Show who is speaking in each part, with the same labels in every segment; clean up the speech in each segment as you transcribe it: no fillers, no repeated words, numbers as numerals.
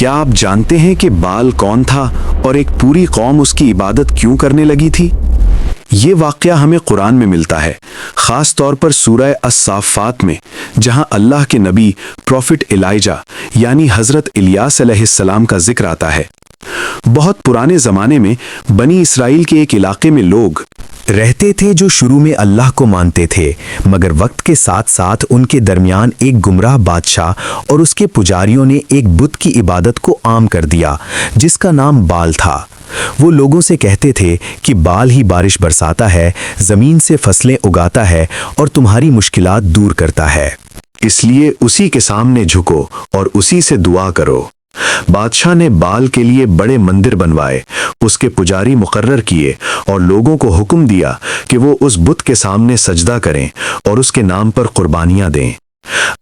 Speaker 1: کیا آپ جانتے ہیں کہ بال کون تھا اور ایک پوری قوم اس کی عبادت کیوں کرنے لگی تھی؟ یہ واقعہ ہمیں قرآن میں ملتا ہے، خاص طور پر سورہ الصافات میں، جہاں اللہ کے نبی پروفٹ الائجہ یعنی حضرت الیاس علیہ السلام کا ذکر آتا ہے۔ بہت پرانے زمانے میں بنی اسرائیل کے ایک علاقے میں لوگ
Speaker 2: رہتے تھے جو شروع میں اللہ کو مانتے تھے، مگر وقت کے ساتھ ساتھ ان کے درمیان ایک گمراہ بادشاہ اور اس کے پجاریوں نے ایک بت کی عبادت کو عام کر دیا جس کا نام بال تھا۔ وہ لوگوں سے کہتے تھے کہ بال ہی بارش برساتا ہے، زمین سے فصلیں اگاتا ہے اور تمہاری مشکلات دور کرتا ہے،
Speaker 1: اس لیے اسی کے سامنے جھکو اور اسی سے دعا کرو۔ بادشاہ نے بال کے لیے بڑے مندر بنوائے، اس کے پجاری مقرر کیے اور لوگوں کو حکم دیا کہ وہ اس بت کے سامنے سجدہ کریں اور اس کے نام پر قربانیاں دیں۔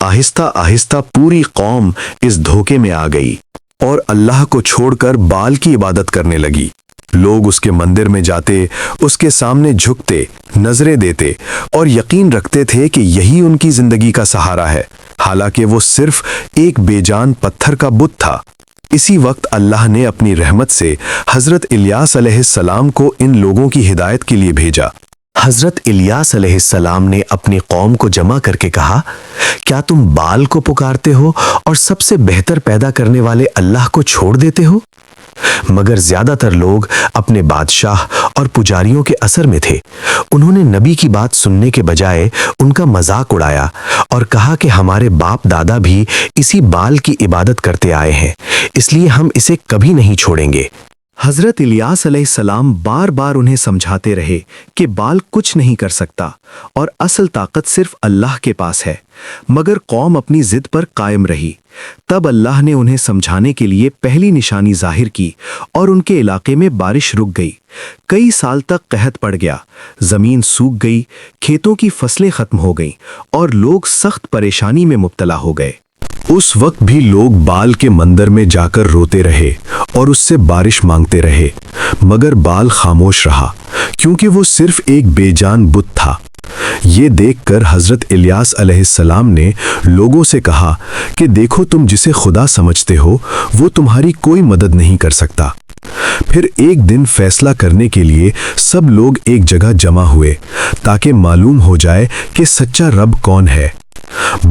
Speaker 1: آہستہ آہستہ پوری قوم اس دھوکے میں آ گئی اور اللہ کو چھوڑ کر بال کی عبادت کرنے لگی۔ لوگ اس کے مندر میں جاتے، اس کے سامنے جھکتے، نظریں دیتے اور یقین رکھتے تھے کہ یہی ان کی زندگی کا سہارا ہے، حالانکہ وہ صرف ایک بے جان پتھر کا بت تھا۔ اسی وقت اللہ نے اپنی رحمت سے حضرت الیاس علیہ السلام کو ان لوگوں کی ہدایت کے لیے بھیجا۔
Speaker 2: حضرت الیاس علیہ السلام نے اپنی قوم کو جمع کر کے کہا، کیا تم بال کو پکارتے ہو اور سب سے بہتر پیدا کرنے والے اللہ کو چھوڑ دیتے ہو؟ مگر زیادہ تر لوگ اپنے بادشاہ اور پجاریوں کے اثر میں تھے۔ انہوں نے نبی کی بات سننے کے بجائے ان کا مذاق اڑایا اور کہا کہ ہمارے باپ دادا بھی اسی بال کی عبادت کرتے آئے ہیں، اس لیے ہم اسے کبھی نہیں چھوڑیں گے۔
Speaker 3: حضرت الیاس علیہ السلام بار بار انہیں سمجھاتے رہے کہ بال کچھ نہیں کر سکتا اور اصل طاقت صرف اللہ کے پاس ہے، مگر قوم اپنی ضد پر قائم رہی۔ تب اللہ نے انہیں سمجھانے کے لیے پہلی نشانی ظاہر کی اور ان کے علاقے میں بارش رک گئی۔ کئی سال تک قحط پڑ گیا، زمین سوکھ گئی، کھیتوں کی فصلیں ختم ہو گئیں اور لوگ سخت پریشانی میں مبتلا ہو گئے۔
Speaker 1: اس وقت بھی لوگ بال کے مندر میں جا کر روتے رہے اور اس سے بارش مانگتے رہے، مگر بال خاموش رہا کیونکہ وہ صرف ایک بے جان بت تھا۔ یہ دیکھ کر حضرت الیاس علیہ السلام نے لوگوں سے کہا کہ دیکھو، تم جسے خدا سمجھتے ہو وہ تمہاری کوئی مدد نہیں کر سکتا۔ پھر ایک دن فیصلہ کرنے کے لیے سب لوگ ایک جگہ جمع ہوئے تاکہ معلوم ہو جائے کہ سچا رب کون ہے۔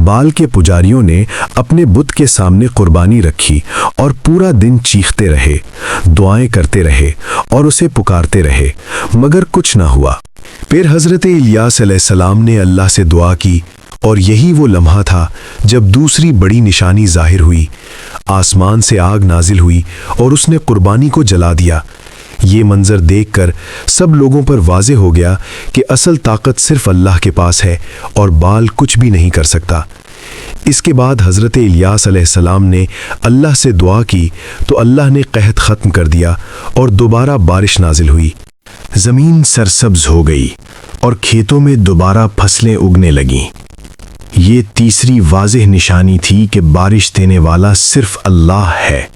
Speaker 1: بال کے پجاریوں نے اپنے بت کے سامنے قربانی رکھی اور پورا دن چیختے رہے، دعائیں کرتے رہے اور اسے پکارتے رہے، مگر کچھ نہ ہوا۔ پھر حضرت الیاس علیہ السلام نے اللہ سے دعا کی اور یہی وہ لمحہ تھا جب دوسری بڑی نشانی ظاہر ہوئی۔ آسمان سے آگ نازل ہوئی اور اس نے قربانی کو جلا دیا۔ یہ منظر دیکھ کر سب لوگوں پر واضح ہو گیا کہ اصل طاقت صرف اللہ کے پاس ہے اور بال کچھ بھی نہیں کر سکتا۔ اس کے بعد حضرت الیاس علیہ السلام نے اللہ سے دعا کی تو اللہ نے قحط ختم کر دیا اور دوبارہ بارش نازل ہوئی۔ زمین سرسبز ہو گئی اور کھیتوں میں دوبارہ فصلیں اگنے لگیں۔ یہ تیسری واضح نشانی تھی کہ بارش دینے والا صرف اللہ ہے۔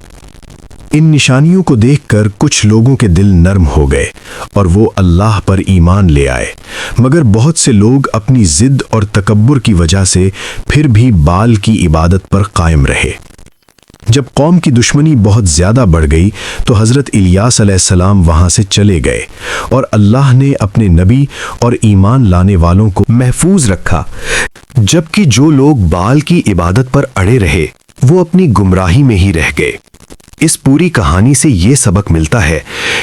Speaker 1: ان نشانیوں کو دیکھ کر کچھ لوگوں کے دل نرم ہو گئے اور وہ اللہ پر ایمان لے آئے، مگر بہت سے لوگ اپنی ضد اور تکبر کی وجہ سے پھر بھی بال کی عبادت پر قائم رہے۔ جب قوم کی دشمنی بہت زیادہ بڑھ گئی تو حضرت الیاس علیہ السلام وہاں سے چلے گئے اور اللہ نے اپنے نبی اور ایمان لانے والوں کو محفوظ رکھا، جبکہ جو لوگ بال کی عبادت پر اڑے رہے وہ اپنی گمراہی میں ہی رہ گئے۔ اس پوری کہانی سے یہ سبق ملتا ہے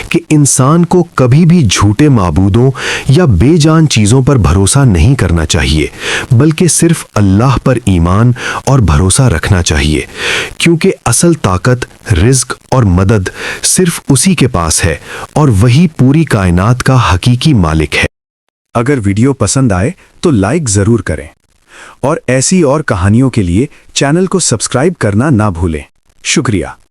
Speaker 1: کہ انسان کو کبھی بھی جھوٹے معبودوں یا بے جان چیزوں پر بھروسہ نہیں کرنا چاہیے، بلکہ صرف اللہ پر ایمان اور بھروسہ رکھنا چاہیے، کیونکہ اصل طاقت، رزق اور مدد صرف اسی کے پاس ہے اور وہی پوری کائنات کا حقیقی مالک ہے۔
Speaker 3: اگر ویڈیو پسند آئے تو لائک ضرور کریں اور ایسی اور کہانیوں کے لیے چینل کو سبسکرائب کرنا نہ بھولیں۔ شکریہ۔